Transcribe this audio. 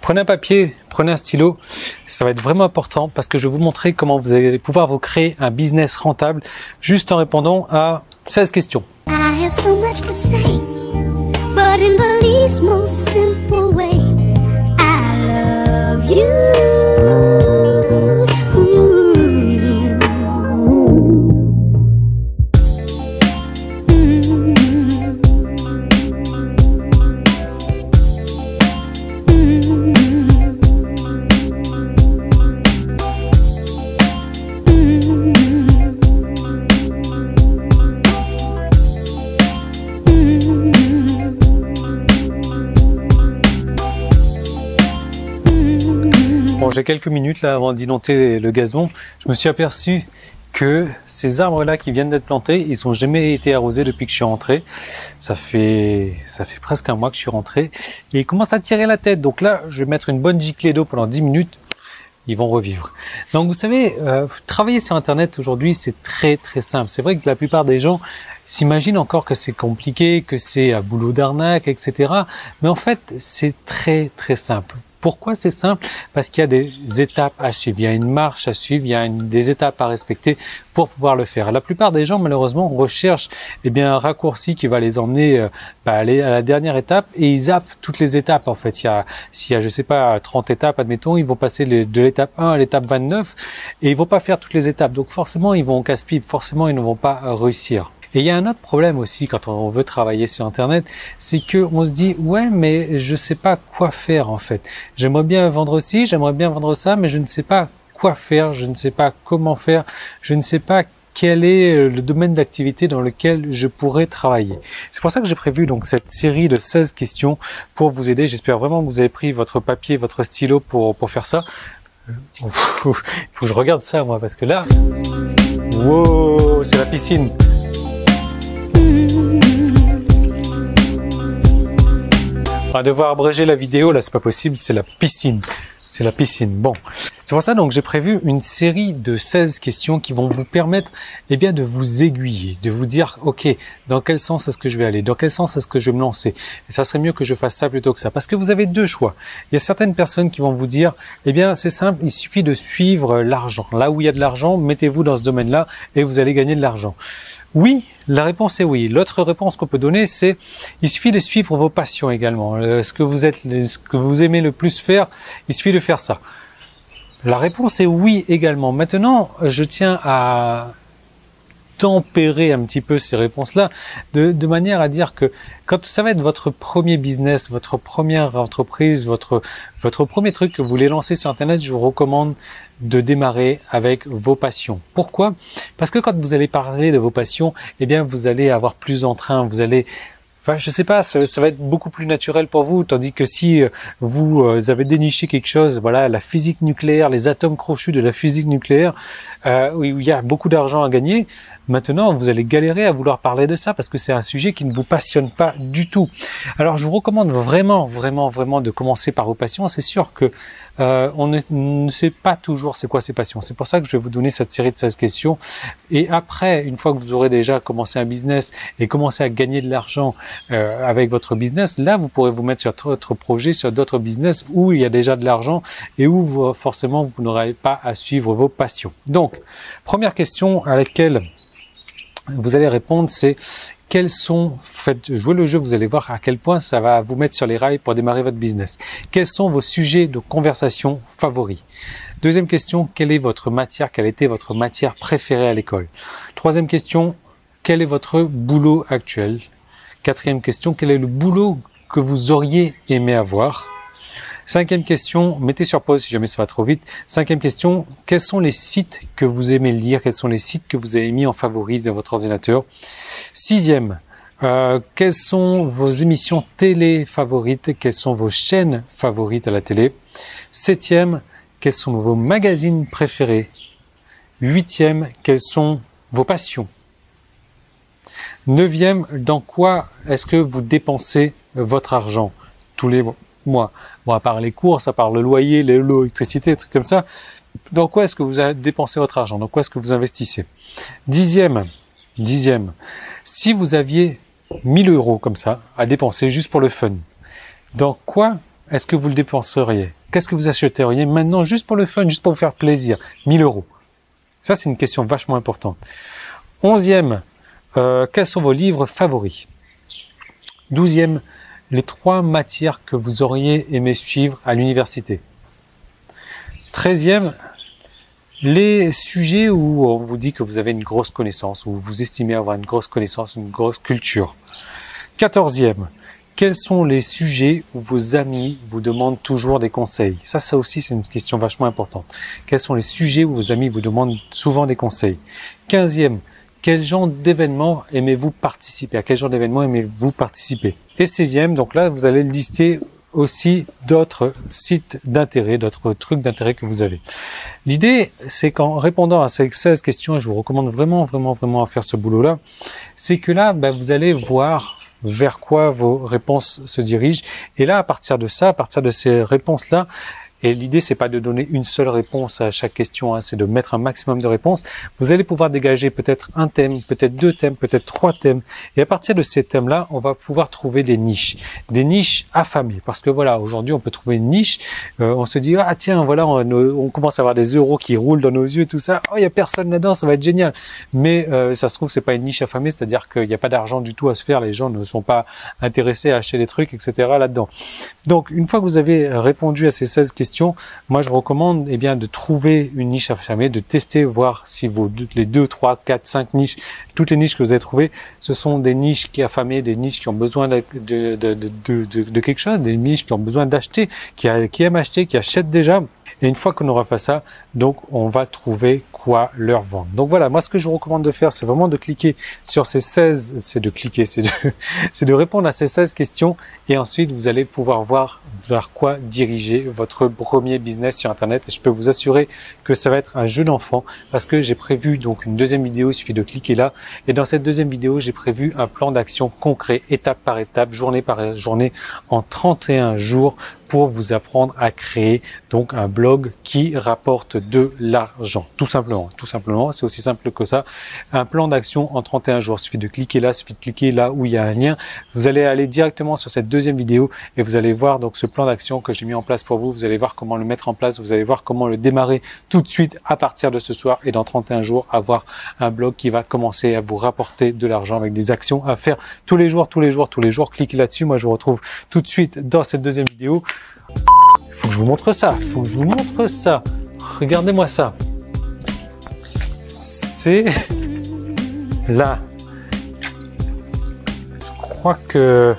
Prenez un papier, prenez un stylo, ça va être vraiment important parce que je vais vous montrer comment vous allez pouvoir vous créer un business rentable juste en répondant à 16 questions. I have so much to say, but in the least most simple way, I love you. Bon, j'ai quelques minutes là avant d'inonder le gazon. Je me suis aperçu que ces arbres-là qui viennent d'être plantés, ils n'ont jamais été arrosés depuis que je suis rentré. Ça fait presque un mois que je suis rentré et ils commencent à tirer la tête. Donc là, je vais mettre une bonne giclée d'eau pendant 10 minutes. Ils vont revivre. Donc vous savez, travailler sur Internet aujourd'hui, c'est très simple. C'est vrai que la plupart des gens s'imaginent encore que c'est compliqué, que c'est un boulot d'arnaque, etc. Mais en fait, c'est très simple. Pourquoi c'est simple? Parce qu'il y a des étapes à suivre, il y a une marche à suivre, il y a des étapes à respecter pour pouvoir le faire. La plupart des gens, malheureusement, recherchent un raccourci qui va les emmener aller à la dernière étape et ils zappent toutes les étapes. En fait, s'il y a, je sais pas, 30 étapes, admettons, ils vont passer de l'étape 1 à l'étape 29 et ils vont pas faire toutes les étapes. Donc forcément, ils vont au casse-pied, forcément, ils ne vont pas réussir. Et il y a un autre problème aussi quand on veut travailler sur Internet, c'est que on se dit ouais mais je sais pas quoi faire en fait. J'aimerais bien vendre ci, j'aimerais bien vendre ça, mais je ne sais pas quoi faire, je ne sais pas comment faire, je ne sais pas quel est le domaine d'activité dans lequel je pourrais travailler. C'est pour ça que j'ai prévu donc cette série de 16 questions pour vous aider. J'espère vraiment que vous avez pris votre papier, votre stylo pour faire ça. Il faut que je regarde ça moi parce que là, wow, c'est la piscine. On va devoir abréger la vidéo, là c'est pas possible, c'est la piscine. C'est la piscine. Bon, c'est pour ça donc j'ai prévu une série de 16 questions qui vont vous permettre de vous aiguiller, de vous dire ok, dans quel sens est-ce que je vais aller, dans quel sens est-ce que je vais me lancer. Et ça serait mieux que je fasse ça plutôt que ça, parce que vous avez deux choix. Il y a certaines personnes qui vont vous dire c'est simple, il suffit de suivre l'argent. Là où il y a de l'argent, mettez-vous dans ce domaine-là et vous allez gagner de l'argent. Oui, la réponse est oui. L'autre réponse qu'on peut donner, c'est il suffit de suivre vos passions également. Ce que vous aimez le plus faire, il suffit de faire ça. La réponse est oui également. Maintenant, je tiens à tempérer un petit peu ces réponses-là de manière à dire que quand ça va être votre premier business, votre première entreprise, votre premier truc que vous voulez lancer sur Internet, je vous recommande de démarrer avec vos passions. Pourquoi? Parce que quand vous allez parler de vos passions, vous allez avoir plus d'entrain, vous allez... je sais pas, ça va être beaucoup plus naturel pour vous, tandis que si vous avez déniché quelque chose, voilà, la physique nucléaire, les atomes crochus de la physique nucléaire, où il y a beaucoup d'argent à gagner, maintenant vous allez galérer à vouloir parler de ça parce que c'est un sujet qui ne vous passionne pas du tout. Alors je vous recommande vraiment de commencer par vos passions. C'est sûr que on ne sait pas toujours c'est quoi ses passions. C'est pour ça que je vais vous donner cette série de 16 questions. Et après, une fois que vous aurez déjà commencé un business et commencé à gagner de l'argent avec votre business, là vous pourrez vous mettre sur d'autres projets, sur d'autres business où il y a déjà de l'argent et où forcément vous n'aurez pas à suivre vos passions. Donc, première question à laquelle vous allez répondre, c'est faites jouer le jeu, vous allez voir à quel point ça va vous mettre sur les rails pour démarrer votre business. Quels sont vos sujets de conversation favoris? Deuxième question, quelle était votre matière préférée à l'école? Troisième question, quel est votre boulot actuel? Quatrième question, quel est le boulot que vous auriez aimé avoir? Cinquième question, mettez sur pause si jamais ça va trop vite. Cinquième question, quels sont les sites que vous aimez lire? Quels sont les sites que vous avez mis en favori de votre ordinateur? Sixième, quelles sont vos émissions télé favorites? Quelles sont vos chaînes favorites à la télé? Septième, quels sont vos magazines préférés? Huitième, quelles sont vos passions? Neuvième, dans quoi est-ce que vous dépensez votre argent tous les mois? Bon, à part les courses, à part le loyer, l'électricité, des trucs comme ça, dans quoi est-ce que vous dépensez votre argent? Dans quoi est-ce que vous investissez? Dixième, si vous aviez 1000 € comme ça à dépenser juste pour le fun, dans quoi est-ce que vous le dépenseriez? Qu'est-ce que vous achèteriez maintenant juste pour le fun, juste pour vous faire plaisir? 1000 euros. Ça, c'est une question vachement importante. 11e, quels sont vos livres favoris? 12e, les 3 matières que vous auriez aimé suivre à l'université. 13e, les sujets où on vous dit que vous avez une grosse connaissance, où vous estimez avoir une grosse connaissance, une grosse culture. 14e, quels sont les sujets où vos amis vous demandent toujours des conseils? Ça aussi, c'est une question vachement importante. Quels sont les sujets où vos amis vous demandent souvent des conseils? 15e, quel genre d'événements aimez-vous participer? À quel genre d'événements aimez-vous participer? Et 16e, donc là, vous allez lister aussi d'autres sites d'intérêt, d'autres trucs d'intérêt que vous avez. L'idée, c'est qu'en répondant à ces 16 questions, et je vous recommande vraiment à faire ce boulot-là, c'est que là, vous allez voir vers quoi vos réponses se dirigent. Et là, à partir de ça, à partir de ces réponses-là, et l'idée, c'est pas de donner une seule réponse à chaque question, hein, c'est de mettre un maximum de réponses. Vous allez pouvoir dégager peut-être un thème, peut-être 2 thèmes, peut-être 3 thèmes. Et à partir de ces thèmes-là, on va pouvoir trouver des niches affamées. Parce que voilà, aujourd'hui, on peut trouver une niche. On se dit, ah tiens, voilà, on commence à avoir des euros qui roulent dans nos yeux, tout ça. Oh, il y a personne là-dedans, ça va être génial. Mais ça se trouve, c'est pas une niche affamée, c'est-à-dire qu'il n'y a pas d'argent du tout à se faire. Les gens ne sont pas intéressés à acheter des trucs, etc. là-dedans. Donc, une fois que vous avez répondu à ces 16 questions, moi je recommande de trouver une niche affamée, de tester, voir si les 2, 3, 4, 5 niches, toutes les niches que vous avez trouvées, ce sont des niches qui affamées, des niches qui ont besoin de quelque chose, des niches qui ont besoin d'acheter, qui aiment acheter, qui achètent déjà. Et une fois qu'on aura fait ça, donc on va trouver quoi leur vendre. Donc voilà, moi ce que je vous recommande de faire, c'est vraiment de cliquer sur ces 16, c'est de répondre à ces 16 questions et ensuite vous allez pouvoir voir vers quoi diriger votre premier business sur Internet. Et je peux vous assurer que ça va être un jeu d'enfant parce que j'ai prévu donc une deuxième vidéo, il suffit de cliquer là. Et dans cette deuxième vidéo, j'ai prévu un plan d'action concret, étape par étape, journée par journée, en 31 jours pour vous apprendre à créer donc un blog qui rapporte de l'argent. Tout simplement, c'est aussi simple que ça. Un plan d'action en 31 jours. Il suffit de cliquer là, il suffit de cliquer là où il y a un lien. Vous allez aller directement sur cette deuxième vidéo et vous allez voir donc ce plan d'action que j'ai mis en place pour vous. Vous allez voir comment le mettre en place, vous allez voir comment le démarrer tout de suite à partir de ce soir et dans 31 jours avoir un blog qui va commencer à vous rapporter de l'argent avec des actions à faire tous les jours. Cliquez là-dessus. Moi, je vous retrouve tout de suite dans cette deuxième vidéo. Il faut que je vous montre ça. Regardez-moi ça. C'est là. Je crois que